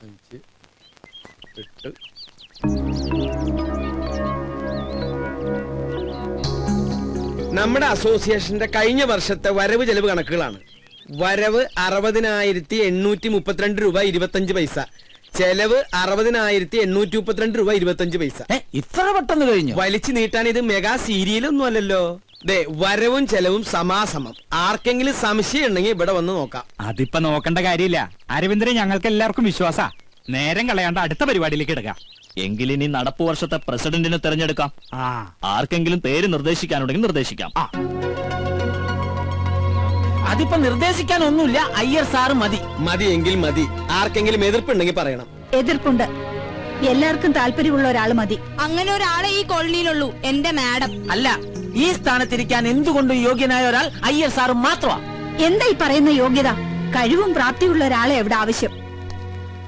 8 നമ്മുടെ അസോസിയേഷന്റെ കഴിഞ്ഞ വർഷത്തെ വരവ് ചെലവ് കണക്കുകളാണ്. വരവ് 60,832 രൂപ 25 പൈസ, ചെലവ് 60,832 രൂപ 25 പൈസ. ഇത്ര പെട്ടെന്ന് കഴിഞ്ഞു? വലിച്ചു നീട്ടാൻ ഇത് മെഗാ സീരിയലൊന്നും അല്ലല്ലോ. ദേ, വരവും ചെലവും സമാസമം. ആർക്കെങ്കിലും സംശയം ഉണ്ടെങ്കിൽ ഇവിടെ വന്ന് നോക്കാം. അതിപ്പോ നോക്കേണ്ട കാര്യമില്ല അരവിന്ദനെ, ഞങ്ങൾക്ക് എല്ലാവർക്കും വിശ്വാസ. നേരം കളയാണ്ട് അടുത്ത പരിപാടിയിലേക്ക് എടുക്കാം. എങ്കിലിനി നടപ്പു വർഷത്തെ പ്രസിഡന്റിനെ തെരഞ്ഞെടുക്കാം. ആർക്കെങ്കിലും പേര് നിർദ്ദേശിക്കാനുണ്ടെങ്കിൽ നിർദ്ദേശിക്കാം. അതിപ്പോ നിർദ്ദേശിക്കാനൊന്നുമില്ല, അയ്യർ സാറ് മതി. മതിയെങ്കിൽ മതി. ആർക്കെങ്കിലും എതിർപ്പുണ്ടെങ്കിൽ പറയണം. എതിർപ്പുണ്ട്. എല്ലാവർക്കും താല്പര്യമുള്ള ഒരാൾ മതി. അങ്ങനെ ഒരാളെ ഈ കോളനിയിലുള്ളൂ, എന്റെ മാഡം. അല്ല, ഈ സ്ഥാനത്തിരിക്കാൻ എന്തുകൊണ്ടും യോഗ്യനായ ഒരാൾ അയ്യർ സാറ് മാത്രമാ. എന്താ ഈ പറയുന്ന യോഗ്യത? കഴിവും പ്രാപ്തിയുള്ള ഒരാളെ എവിടെ ആവശ്യം.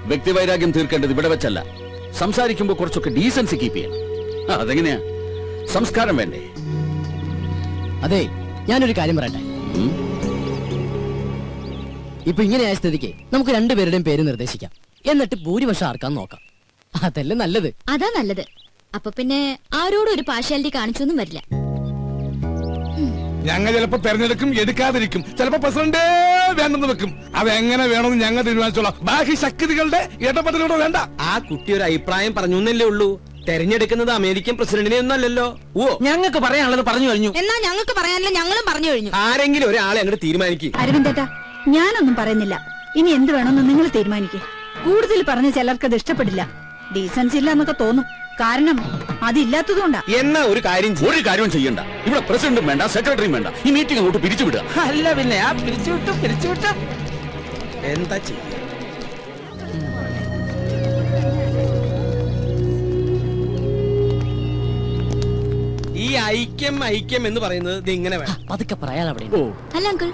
വ്യക്തിവൈരാഗ്യം തീർക്കേണ്ടത് ഇവിടെ വെച്ചല്ല. സംസാരിക്കുമ്പോ കുറച്ചൊക്കെ ഡീസൻസി കീപ്പ് ചെയ്യണം. അതെങ്ങനെയാ? സംസ്കാരം വേണ്ടേ? അതെ, ഞാനൊരു കാര്യം പറയട്ടെ. ഇപ്പൊ ഇങ്ങനെയായ സ്ഥിതിക്ക് നമുക്ക് രണ്ടുപേരുടെയും പേര് നിർദ്ദേശിക്കാം. എന്നിട്ട് ഭൂരിപക്ഷം ആർക്കാൻ നോക്കാം. അതല്ലേ നല്ലത്? അതാ നല്ലത്. അപ്പൊ പിന്നെ ആരോടും ഒരു പാർഷ്യാലിറ്റി കാണിച്ചൊന്നും വരില്ല. ഞങ്ങൾ ചിലപ്പോ തെരഞ്ഞെടുക്കും, എടുക്കാതിരിക്കും. ചിലപ്പോ പ്രസിഡന്റ് വേണ്ടെന്ന് വെക്കും. അതെങ്ങനെ വേണമെന്ന് ഞങ്ങൾ തീരുമാനിച്ചോളാം. ബാക്കി ശക്തികളുടെ ഇടപെടലുകൂടെ വേണ്ട. ആ കുട്ടി ഒരു അഭിപ്രായം പറഞ്ഞു എന്നല്ലേ ഉള്ളൂ. തെരഞ്ഞെടുക്കുന്നത് അമേരിക്കൻ പ്രസിഡന്റിനെ ഒന്നല്ലല്ലോ. ഓ, ഞങ്ങൾക്ക് പറയാനുള്ളത് പറഞ്ഞു കഴിഞ്ഞു. എന്നാ ഞങ്ങൾക്ക് പറയാനല്ല, ഞങ്ങളും പറഞ്ഞു കഴിഞ്ഞു. ആരെങ്കിലും ഒരാളെ അങ്ങോട്ട് തീരുമാനിക്കും. അരവിന്ദേട്ടാ, ഞാനൊന്നും പറയുന്നില്ല. ഇനി എന്ത് വേണമെന്ന് നിങ്ങൾ തീരുമാനിക്കേ. കൂടുതൽ പറഞ്ഞ ചിലർക്ക് അത് ഇഷ്ടപ്പെടില്ല. ഡീസൻസി ഇല്ല എന്നൊക്കെ തോന്നും. കാരണം അതില്ലാത്തതുകൊണ്ടാ. എന്നാ ഒരു കാര്യം ചെയ്യണ്ട. ഇവിടെ പ്രസിഡന്റും വേണ്ട, സെക്രട്ടറിയും വേണ്ട. ഈ മീറ്റിംഗ് അങ്ങോട്ട് പിരിച്ചുവിടുക. അല്ല പിന്നെ ആ പിരിച്ചുവിട്ടു എന്താ ചെയ്യ? ഈ ഐക്യം എന്ന് പറയുന്നത് ഇത് ഇങ്ങനെ വേണം. പതുക്കെ പറയാൻ അവിടെ. അല്ല അങ്കിൾ,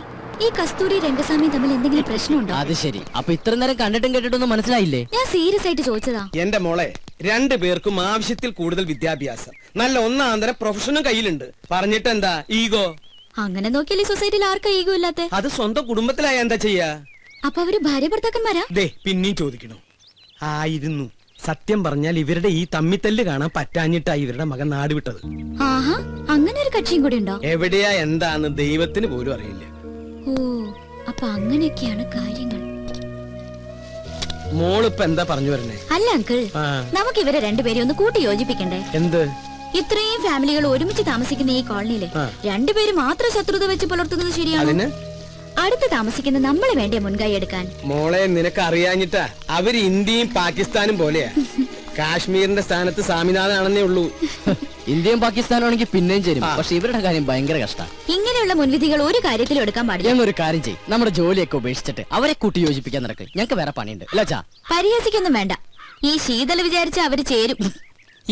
ഈ കസ്തൂരി രംഗസ്വാമി തമ്മിൽ എന്തെങ്കിലും പ്രശ്നമുണ്ടോ? അത് ശരി. അപ്പൊ ഇത്ര നേരം കണ്ടിട്ടും കേട്ടിട്ടൊന്നും മനസ്സിലായില്ലേ? ഞാൻ സീരിയസ് ആയിട്ട് ചോദിച്ചതാ. എന്റെ മോളെ, രണ്ടുപേർക്കും ആവശ്യത്തിൽ കൂടുതൽ വിദ്യാഭ്യാസം, നല്ല ഒന്നാന്തരം പ്രൊഫഷനും കയ്യിലുണ്ട്. പറഞ്ഞിട്ട് എന്താ ഈഗോ? അങ്ങനെ നോക്കിയാൽ ഈ സൊസൈറ്റിയിൽ ആർക്കാ ഈഗോ ഇല്ലാത്ത? അത് സ്വന്തം കുടുംബത്തിലായ എന്താ ചെയ്യാ? അപ്പൊ അവര് ഭാര്യ ഭർത്താക്കന്മാരാ? ദേ, പിന്നെയും ചോദിക്കണു. ആയിരുന്നു. സത്യം പറഞ്ഞാൽ ഇവരുടെ ഈ തമ്മിത്തല്ല് കാണാൻ പറ്റാഞ്ഞിട്ടാ ഇവരുടെ മകൻ നാട് വിട്ടത്. ആഹാ, അങ്ങനെ ഒരു കക്ഷിയും കൂടി ഉണ്ടോ? എവിടെയാ എന്താന്ന് ദൈവത്തിന് പോലും അറിയില്ല. ഓ, അപ്പൊ അങ്ങനെയൊക്കെയാണ് കാര്യങ്ങൾ. മോളിപ്പ എന്താ പറഞ്ഞു വരണേ? അല്ല അങ്കിൾ, നമുക്ക് ഇവരെ രണ്ടുപേരും ഒന്ന് കൂട്ടി യോജിപ്പിക്കണ്ടേ? എന്ത്? ഇത്രയും ഫാമിലികൾ ഒരുമിച്ച് താമസിക്കുന്ന ഈ കോളനിയില് രണ്ടുപേരും മാത്രം ശത്രുത വെച്ച് പുലർത്തുന്നത് ശരിയാണ്? അടുത്ത് താമസിക്കുന്ന നമ്മളെ വേണ്ടേ മുൻകൈ എടുക്കാൻ? മോളെ, നിനക്ക് അറിയാഞ്ഞിട്ടാ. അവര് ഇന്ത്യയും പാകിസ്ഥാനും പോലെയാ. കാശ്മീരിന്റെ സ്ഥാനത്ത് സ്വാമിനാഥനാണെന്നേ ഉള്ളൂ. ഇന്ത്യയും പാകിസ്ഥാനും ആണെങ്കിൽ പിന്നെയും ചേരും. പക്ഷെ ഇവരുടെ കാര്യം ഭയങ്കര കഷ്ടമാണ്. ഇങ്ങനെയുള്ള മുൻവിധികൾ ഒരു കാര്യത്തിലും എടുക്കാൻ പാടില്ല. ഞങ്ങൾ ഒരു കാര്യം ചെയ്യും, നമ്മുടെ ജോലിയൊക്കെ ഉപേക്ഷിച്ചിട്ട് അവരെ കൂട്ടി യോജിപ്പിക്കാൻ നടക്കും. ഞങ്ങൾക്ക് വേറെ പണിയുണ്ട്. അല്ലാച്ചാ പരിഹസിക്കൊന്നും വേണ്ട. ഈ ശീതൽ വിചാരിച്ച അവര് ചേരും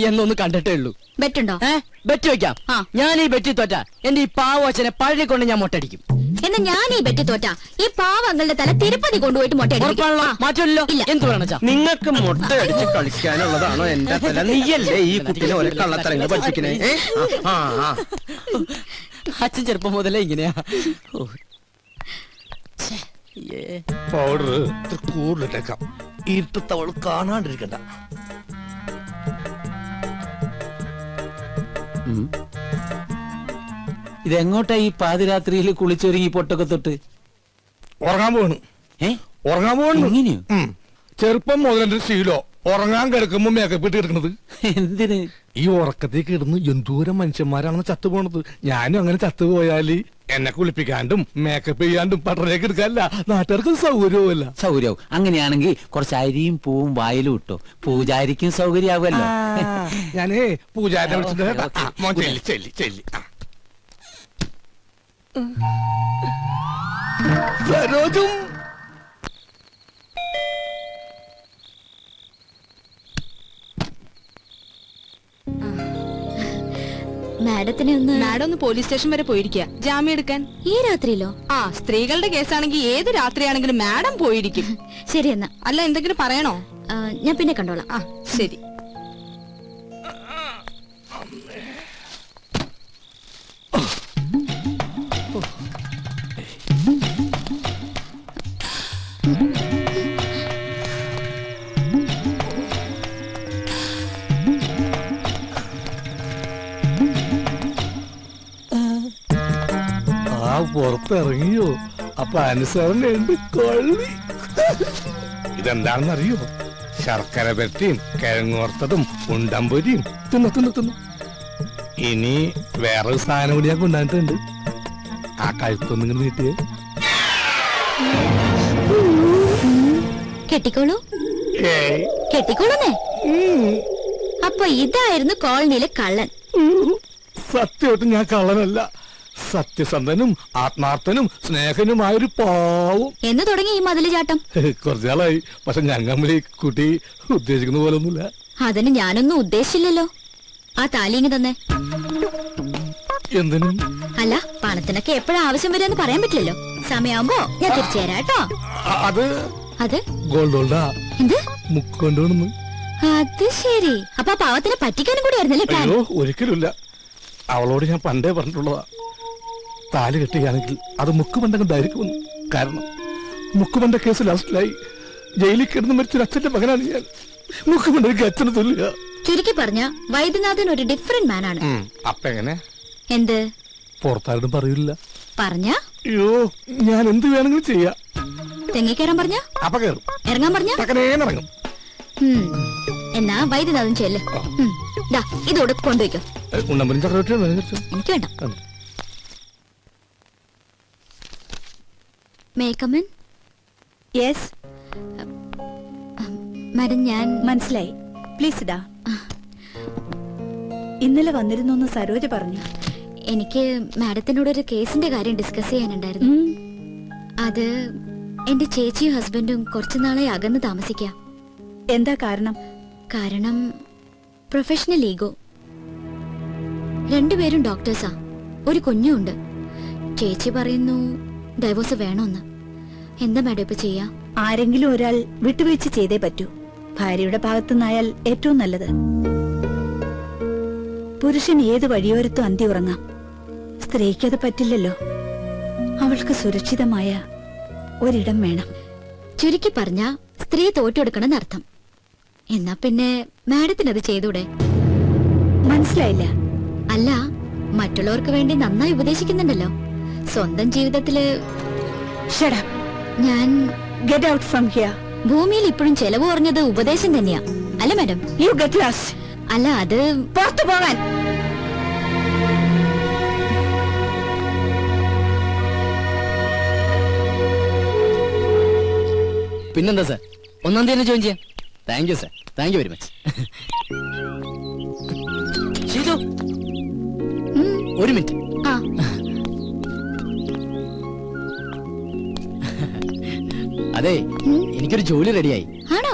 എന്നൊന്ന് കണ്ടിട്ടേ ഉള്ളൂ. ബെറ്റുണ്ടോ? ബെറ്റ് വെക്കാം. ഞാൻ ഈ ബെറ്റി തോറ്റ എന്റെ ഈ പാവ അച്ഛനെ പഴയ കൊണ്ട് ഞാൻ മൊട്ടടിക്കും. എന്നാ ഞാൻ ഈ ബെറ്റ് തോറ്റ ഈ പാവങ്ങളുടെ തല തിരുപ്പതി കൊണ്ടുപോയിട്ട് മാറ്റമല്ലോ. എന്ത് വേണം? നിങ്ങൾക്ക് മുട്ട അടിച്ച് കളിക്കാനുള്ളതാണോ എന്റെ തല? നീയല്ലേ ഈ കുട്ടിനെ ഒരേ കള്ളത്തരങ്ങൾ പഠിപ്പിക്കണേ? അച്ഛൻ ചെറുപ്പം മുതലേ ഇങ്ങനെയാ. പൗഡർ കൂടുതലിട്ടേക്കാം. ഇരുട്ടത്തവൾ കാണാണ്ടിരിക്കണ്ട. ഇതെങ്ങോട്ടാ ഈ പാതിരാത്രിയിൽ കുളിച്ചൊരുങ്ങി പൊട്ടൊക്കെ തൊട്ട്? ഉറങ്ങാൻ പോകണം. ഉറങ്ങാൻ പോകണം. ചെറുപ്പം മുതലെന്റെ ശീലോ ഉറങ്ങാൻ കിടക്കുമ്പോ മേക്കപ്പ് ഇട്ട് കിടക്കുന്നത്. എന്തിന്? ഈ ഉറക്കത്തേക്ക് ഇടുന്നു എന്തോരം മനുഷ്യന്മാരാണെന്ന് ചത്തുപോണത്. ഞാനും അങ്ങനെ ചത്തുപോയാല് എന്നെ കുളിപ്പിക്കാണ്ടും മേക്കപ്പ് ചെയ്യാണ്ടും പട്ടണേക്ക് എടുക്കാനല്ല, നാട്ടുകാർക്ക് സൗകര്യവുമല്ല. സൗകര്യവും അങ്ങനെയാണെങ്കിൽ കുറച്ച് അരിയും പൂവും വായിലും ഇട്ടോ, പൂജാരിക്കും സൗകര്യാവുമല്ലോ. ഞാനേ പൂജാരിനെ വിളിച്ചിട്ട് ചെല്ലി സരോജും മാഡം ഒന്ന് പോലീസ് സ്റ്റേഷൻ വരെ പോയിരിക്കുക ജാമ്യം എടുക്കാൻ. ഈ രാത്രിയിലോ? ആ, സ്ത്രീകളുടെ കേസാണെങ്കിൽ ഏത് രാത്രിയാണെങ്കിലും മാഡം പോയിരിക്കും. ശരി എന്നാ. അല്ല, എന്തെങ്കിലും പറയണോ? ഞാൻ പിന്നെ കണ്ടോളാം. ആ, ശരി. പുറത്തിറങ്ങിയോ അപ്പൊ അനുസരണയുണ്ട് കൊള്ളി. ഇതെന്താണെന്ന് അറിയോ? ശർക്കര പെരട്ടിയും കിഴങ്ങോർത്തതും ഉണ്ടമ്പൊരിയും തിന്നു. ഇനി വേറൊരു സാധനം കൂടി ഞാൻ കൊണ്ടുവന്നിട്ടുണ്ട്. ആ കഴുത്തൊന്നിങ്ങനെ നീട്ടിയേ. കെട്ടിക്കോളൂ ഏയ്. കെട്ടിക്കോളൂന്നേ. അപ്പൊ ഇതായിരുന്നു കോളനിയിലെ കള്ളൻ. സത്യമായിട്ടും ഞാൻ കള്ളനല്ല. സത്യസന്ധനും ആത്മാർത്ഥനും സ്നേഹനുമായൊരു പാവം. എന്ന് തുടങ്ങി ഈ മതില് ചാട്ടം? കുറച്ചാളായി. പക്ഷെ ഞങ്ങൾ തമ്മിൽ ഈ കുട്ടി ഉദ്ദേശിക്കുന്ന പോലെ ഒന്നുമില്ല. അതിന് ഞാനൊന്നും ഉദ്ദേശിച്ചില്ലല്ലോ. ആ താലിങ്ങി തന്നെ. എന്തിനും അല്ല, പണത്തിനൊക്കെ എപ്പോഴാ ആവശ്യം വരുമെന്ന് പറയാൻ പറ്റില്ലല്ലോ. സമയമാകുമ്പോ ഞാൻ തിരിച്ചു തരാം കേട്ടോ. അത് അത് ഗോൾഡോൾഡാ എന്ത് മുക്കൊണ്ടോണെന്ന്. അത് ശരി. അപ്പൊ ആ പാവത്തിനെ പറ്റിക്കാനും കൂടി ആയിരുന്നല്ലേ പ്ലാൻ? അയ്യോ, ഒരിക്കലുമില്ല. അവളോട് ഞാൻ പണ്ടേ പറഞ്ഞിട്ടുള്ളതാ, താലി കെട്ടുകയാണെങ്കിൽ അത് മുക്കുപണ്ടണ്ടായിരിക്കുമെന്ന്. കാരണം മുക്കുപണ്ട കേസ് ലാസ്റ്റിലായി ജയിലിൽ കിടന്ന് മരിച്ചൊരു അച്ഛന്റെ മകനാണ് ഞാൻ. മുക്കുപണ്ടക്ക് അച്ഛന് തുല്യ. ചുരുക്കി പറഞ്ഞ വൈദ്യനാഥൻ ഒരു ഡിഫറെന്റ് മാൻ ആണ്. അപ്പൊ എങ്ങനെ? എന്ത് പുറത്താരും പറയില്ല. പറഞ്ഞ അയ്യോ, ഞാൻ എന്ത് വേണമെങ്കിലും ചെയ്യാം. തെങ്ങിക്കയറാൻ പറഞ്ഞ? അപ്പൊ കയറും. ഇറങ്ങാൻ പറഞ്ഞ? ഇറങ്ങും. എന്നാ വൈദ്യനാഥൻ ചെല്ല്. ദാ ഇതോടെ കൊണ്ടുവയ്ക്കോ. ഉണ്ടമ്പലും ചക്രവർത്തിയും എനിക്ക് വേണ്ട. മേക്കമ്മൻ. യെസ്, മാഡം, ഞാൻ മനസ്സിലായി. പ്ലീസ് ഇതാ. ഇന്നലെ വന്നിരുന്നു സരോജ പറഞ്ഞു. എനിക്ക് മാഡത്തിനോട് ഒരു കേസിന്റെ കാര്യം ഡിസ്കസ് ചെയ്യാനുണ്ടായിരുന്നു. അത് എന്റെ ചേച്ചിയും ഹസ്ബൻഡും കുറച്ചുനാളെ അകന്ന് താമസിക്കാം. എന്താ കാരണം? കാരണം പ്രൊഫഷണൽ ഈഗോ. രണ്ടുപേരും ഡോക്ടേഴ്സാ. ഒരു കുഞ്ഞുണ്ട്. ചേച്ചി പറയുന്നു ഡൈവോഴ്സ് വേണമെന്ന്. എന്താ മാഡം ഇപ്പൊ ചെയ്യാ? ആരെങ്കിലും ഒരാൾ വിട്ടുവീഴ്ച ചെയ്തേ പറ്റൂ. ഭാര്യയുടെ ഭാഗത്തുനിന്നായാൽ ഏറ്റവും നല്ലത്. പുരുഷൻ ഏത് വഴിയോരത്തും അന്തി ഉറങ്ങാം. സ്ത്രീക്കത് പറ്റില്ലല്ലോ. അവൾക്ക് സുരക്ഷിതമായ ഒരിടം വേണം. ചുരുക്കി പറഞ്ഞ സ്ത്രീ തോറ്റെടുക്കണം അർത്ഥം. എന്നാ പിന്നെ മാഡത്തിനത് ചെയ്തൂടെ? മനസ്സിലായില്ല. അല്ല, മറ്റുള്ളവർക്ക് വേണ്ടി നന്നായി ഉപദേശിക്കുന്നുണ്ടല്ലോ. സ്വന്തം ജീവിതത്തില് Shut up. ഞാൻ Get out from here. ഭൂമിയിൽ ഇപ്പോഴും ചെലവ് കുറഞ്ഞത് ഉപദേശം തന്നെയാ, അല്ല മാഡം? You get lost. അല്ല, അത് പുറത്തു പോകാൻ. പിന്നെന്താ സാർ, 1-ാം തീയതി ജോയിൻ ചെയ്യാം. Thank you sir, thank you very much. Sheeju, ഒരു മിനിറ്റ്. ആ അതെ, എനിക്കൊരു ജോലി റെഡിയായി. ആണോ?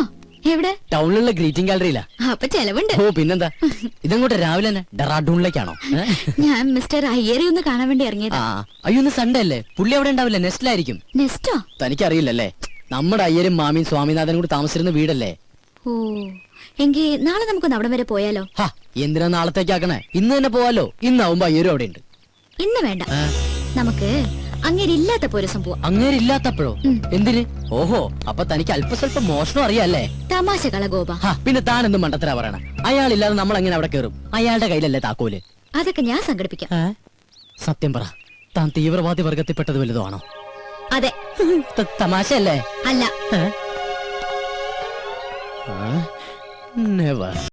എവിടെ? ടൗണിലുള്ള ഗ്രീറ്റിംഗ് ഗാലറിയിലാ. അപ്പൊ ചെലവുണ്ട്. ഓ പിന്നെന്താ. ഇതങ്ങോട്ട് രാവിലെ തന്നെ ഡെറാഡൂണിലേക്കാണോ? ഞാൻ മിസ്റ്റർ അയ്യരെ ഒന്ന് കാണാൻ വേണ്ടി ഇറങ്ങിയതാ. അയ്യോ, ഇന്ന് സൺഡേ അല്ലേ? പുള്ളി അവിടെ ഉണ്ടാവില്ല, നെസ്റ്റിലായിരിക്കും. നെസ്റ്റോ? തനിക്കറിയില്ലല്ലേ, നമ്മുടെ അയ്യരും മാമിയും സ്വാമിനാഥനും കൂടി താമസിച്ചിരുന്ന വീടല്ലേ. ഓ, എങ്കിൽ നാളെ നമുക്കൊന്ന് അവിടെ വരെ പോയാലോ? എന്തിനാ നാളത്തേക്കാക്കണേ? ഇന്ന് തന്നെ പോവാലോ. ഇന്നാവുമ്പോ അയ്യരും അവിടെ ഉണ്ട്. ഇന്ന് വേണ്ട, നമുക്ക് അങ്ങേരില്ലാത്തപ്പോ ഒരു സംഭവം. അങ്ങേരില്ലാത്തപ്പോഴോ? എന്തിന്? ഓഹോ, അപ്പൊ തനിക്ക് അല്പസ്വല്പം മോഷണം അറിയാല്ലേ? തമാശ കളഗോപ. പിന്നെ താൻ എന്ത് മണ്ടത്തരാ പറയണ? അയാളില്ലാതെ നമ്മൾ എങ്ങനെ അവിടെ കയറും? അയാളുടെ കയ്യിലല്ലേ താക്കോല്? അതൊക്കെ ഞാൻ സംഘടിപ്പിക്കാം. സത്യം പറ, താൻ തീവ്രവാദി വർഗത്തിൽപ്പെട്ടത് വലുതോ ആണോ? അതെ. തമാശയല്ലേ? അല്ല. നെവർ.